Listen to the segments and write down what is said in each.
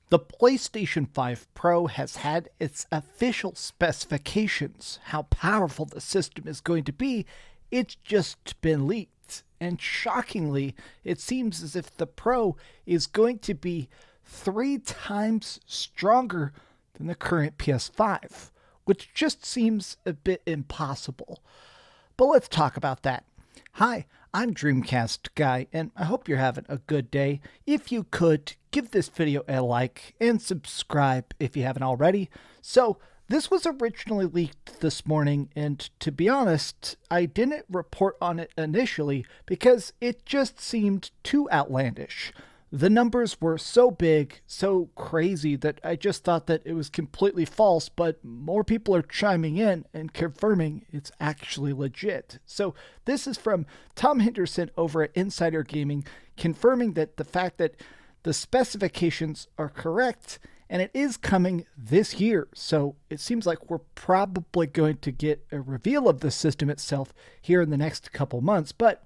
The PlayStation 5 Pro has had its official specifications. How powerful the system is going to be, it's just been leaked. And shockingly, it seems as if the Pro is going to be 3 times stronger than the current PS5, which just seems a bit impossible. But let's talk about that. Hi, I'm DreamcastGuy, and I hope you're having a good day. If you could, give this video a like and subscribe if you haven't already. So, this was originally leaked this morning, and to be honest, I didn't report on it initially because it just seemed too outlandish. The numbers were so big, so crazy, that I just thought that it was completely false, but more people are chiming in and confirming it's actually legit. So this is from Tom Henderson over at Insider Gaming, confirming that the fact that the specifications are correct and it is coming this year. So it seems like we're probably going to get a reveal of the system itself here in the next couple months, but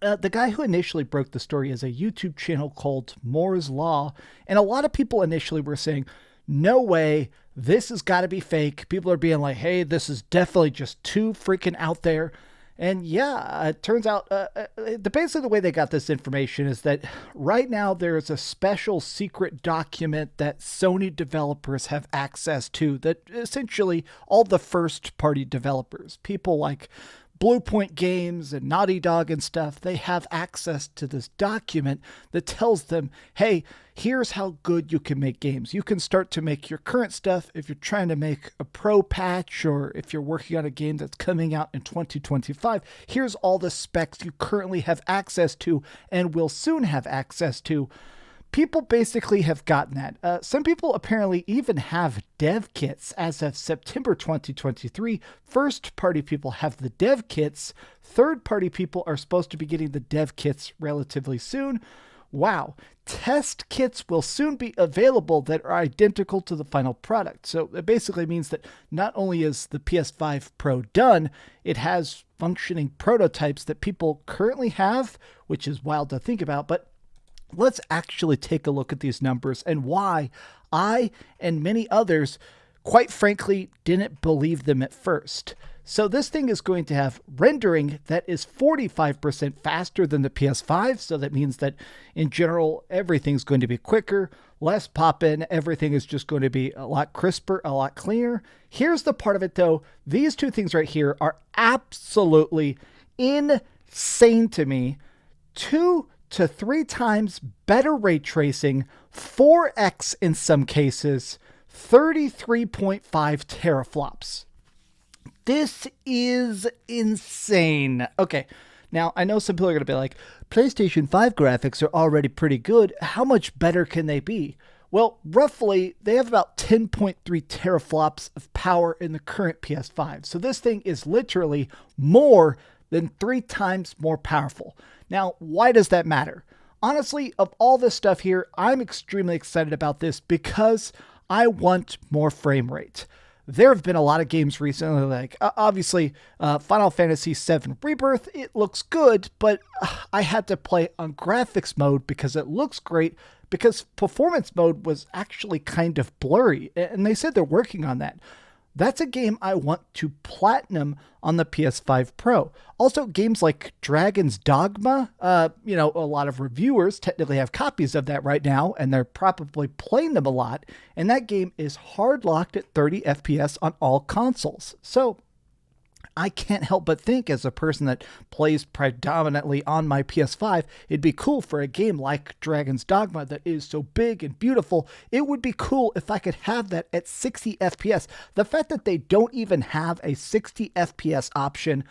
the guy who initially broke the story is a YouTube channel called Moore's Law, and a lot of people initially were saying, no way, this has got to be fake. People are being like, hey, this is definitely just too freaking out there. And yeah, it turns out basically the way they got this information is that right now there is a special secret document that Sony developers have access to, that essentially all the first-party developers, people like Bluepoint Games and Naughty Dog and stuff, they have access to this document that tells them, hey, here's how good you can make games. You can start to make your current stuff if you're trying to make a pro patch or if you're working on a game that's coming out in 2025. Here's all the specs you currently have access to and will soon have access to. People basically have gotten that. Some people apparently even have dev kits as of September 2023. First-party people have the dev kits. Third-party people are supposed to be getting the dev kits relatively soon. Wow. Test kits will soon be available that are identical to the final product. So it basically means that not only is the PS5 Pro done, it has functioning prototypes that people currently have, which is wild to think about, but let's actually take a look at these numbers and why I and many others, quite frankly, didn't believe them at first. So this thing is going to have rendering that is 45% faster than the PS5. So that means that in general, everything's going to be quicker, less pop-in. Everything is just going to be a lot crisper, a lot cleaner. Here's the part of it though. These two things right here are absolutely insane to me. 2 to 3 times better ray tracing, 4x in some cases, 33.5 teraflops. This is insane. Okay, now I know some people are going to be like, PlayStation 5 graphics are already pretty good. How much better can they be? Well, roughly, they have about 10.3 teraflops of power in the current PS5. So this thing is literally more than 3 times more powerful. Now, why does that matter? Honestly, of all this stuff here, I'm extremely excited about this because I want more frame rate. There have been a lot of games recently, like obviously Final Fantasy VII Rebirth, it looks good, but I had to play on graphics mode because it looks great, because performance mode was actually kind of blurry, and they said they're working on that. That's a game I want to platinum on the PS5 Pro. Also, games like Dragon's Dogma, a lot of reviewers technically have copies of that right now, and they're probably playing them a lot. And that game is hard locked at 30 FPS on all consoles. So I can't help but think, as a person that plays predominantly on my PS5, it'd be cool for a game like Dragon's Dogma that is so big and beautiful. It would be cool if I could have that at 60 FPS. The fact that they don't even have a 60 FPS option,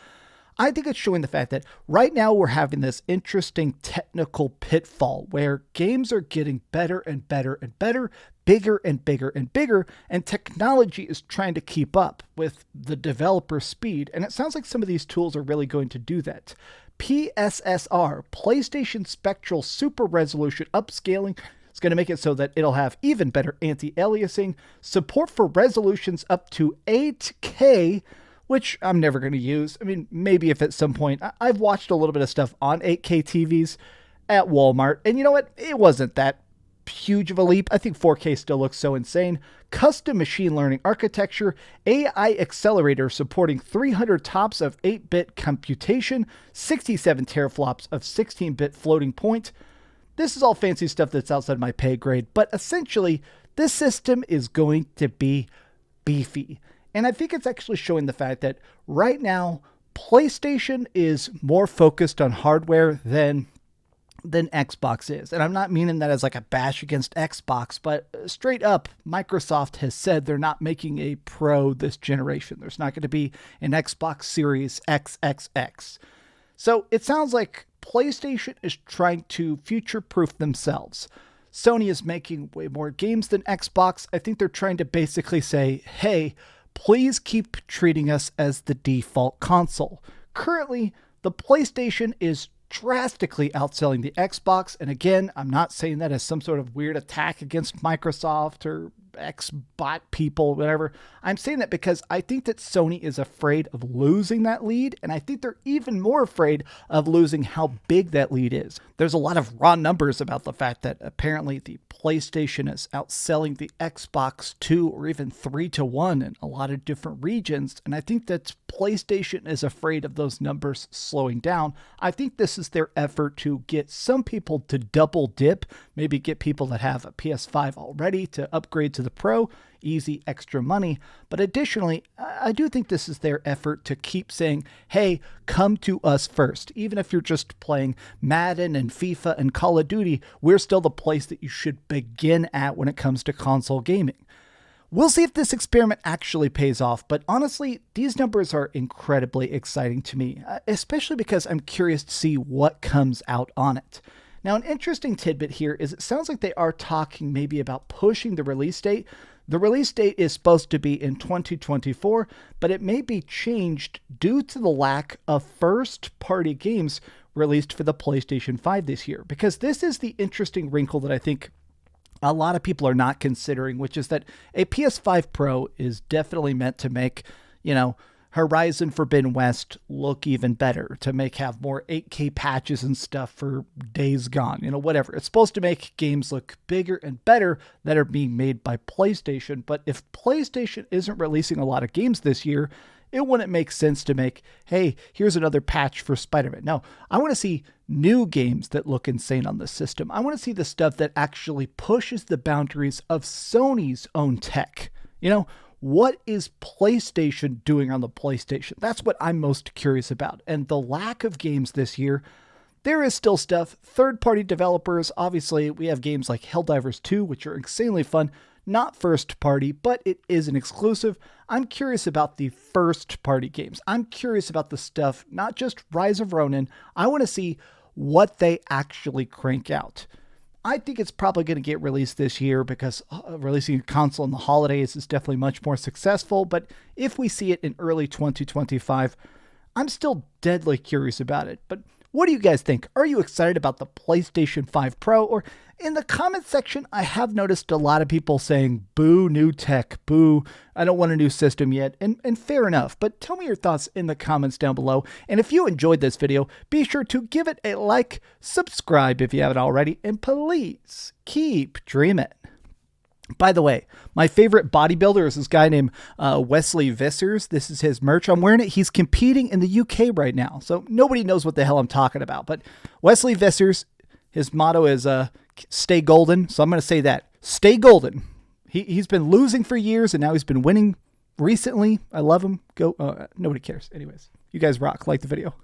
I think it's showing the fact that right now we're having this interesting technical pitfall where games are getting better and better and better, bigger and bigger and bigger, and technology is trying to keep up with the developer speed. And it sounds like some of these tools are really going to do that. PSSR, PlayStation Spectral Super Resolution Upscaling, is going to make it so that it'll have even better anti-aliasing, support for resolutions up to 8K, which I'm never going to use. I mean, maybe if at some point. I've watched a little bit of stuff on 8K TVs at Walmart, and you know what? It wasn't that huge of a leap. I think 4K still looks so insane. Custom machine learning architecture, AI accelerator supporting 300 TOPS of 8-bit computation, 67 teraflops of 16-bit floating point. This is all fancy stuff that's outside my pay grade, but essentially, this system is going to be beefy. And I think it's actually showing the fact that right now, PlayStation is more focused on hardware than Xbox is. And I'm not meaning that as like a bash against Xbox, but straight up, Microsoft has said they're not making a Pro this generation. There's not going to be an Xbox Series XXX. So it sounds like PlayStation is trying to future-proof themselves. Sony is making way more games than Xbox. I think they're trying to basically say, hey, please keep treating us as the default console. Currently, the PlayStation is drastically outselling the Xbox. And again, I'm not saying that as some sort of weird attack against Microsoft or Xbot people, whatever. I'm saying that because I think that Sony is afraid of losing that lead. And I think they're even more afraid of losing how big that lead is. There's a lot of raw numbers about the fact that apparently the PlayStation is outselling the Xbox 2 or even 3-1 in a lot of different regions. And I think that PlayStation is afraid of those numbers slowing down. I think this is their effort to get some people to double dip, maybe get people that have a PS5 already to upgrade to the Pro, easy extra money. But additionally, I do think this is their effort to keep saying, hey, come to us first. Even if you're just playing Madden and FIFA and Call of Duty, we're still the place that you should begin at when it comes to console gaming. We'll see if this experiment actually pays off, but honestly, these numbers are incredibly exciting to me, especially because I'm curious to see what comes out on it. Now, an interesting tidbit here is it sounds like they are talking maybe about pushing the release date. The release date is supposed to be in 2024, but it may be changed due to the lack of first-party games released for the PlayStation 5 this year. Because this is the interesting wrinkle that I think a lot of people are not considering, which is that a PS5 Pro is definitely meant to make, Horizon Forbidden West look even better, to have more 8K patches and stuff for Days Gone, whatever. It's supposed to make games look bigger and better that are being made by PlayStation. But if PlayStation isn't releasing a lot of games this year, it wouldn't make sense to make, hey, here's another patch for Spider-Man. No, I want to see new games that look insane on this system. I want to see the stuff that actually pushes the boundaries of Sony's own tech. What is PlayStation doing on the PlayStation? That's what I'm most curious about. And the lack of games this year, there is still stuff. Third-party developers, obviously, we have games like Helldivers 2, which are insanely fun. Not first-party, but it is an exclusive. I'm curious about the first-party games. I'm curious about the stuff, not just Rise of Ronin. I want to see what they actually crank out. I think it's probably going to get released this year because releasing a console in the holidays is definitely much more successful. But if we see it in early 2025, I'm still deadly curious about it. But what do you guys think? Are you excited about the PlayStation 5 Pro? Or in the comment section, I have noticed a lot of people saying, boo, new tech, boo, I don't want a new system yet. And fair enough, but tell me your thoughts in the comments down below. And if you enjoyed this video, be sure to give it a like, subscribe if you haven't already, and please keep dreaming. By the way, my favorite bodybuilder is this guy named Wesley Vissers. This is his merch. I'm wearing it. He's competing in the UK right now, so nobody knows what the hell I'm talking about. But Wesley Vissers, his motto is stay golden. So I'm going to say that. Stay golden. He's been losing for years, and now he's been winning recently. I love him. Go. Nobody cares. Anyways, you guys rock. Like the video.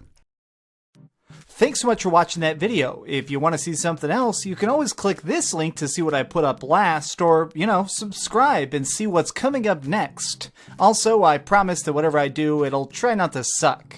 Thanks so much for watching that video. If you want to see something else, you can always click this link to see what I put up last, or, subscribe and see what's coming up next. Also, I promise that whatever I do, it'll try not to suck.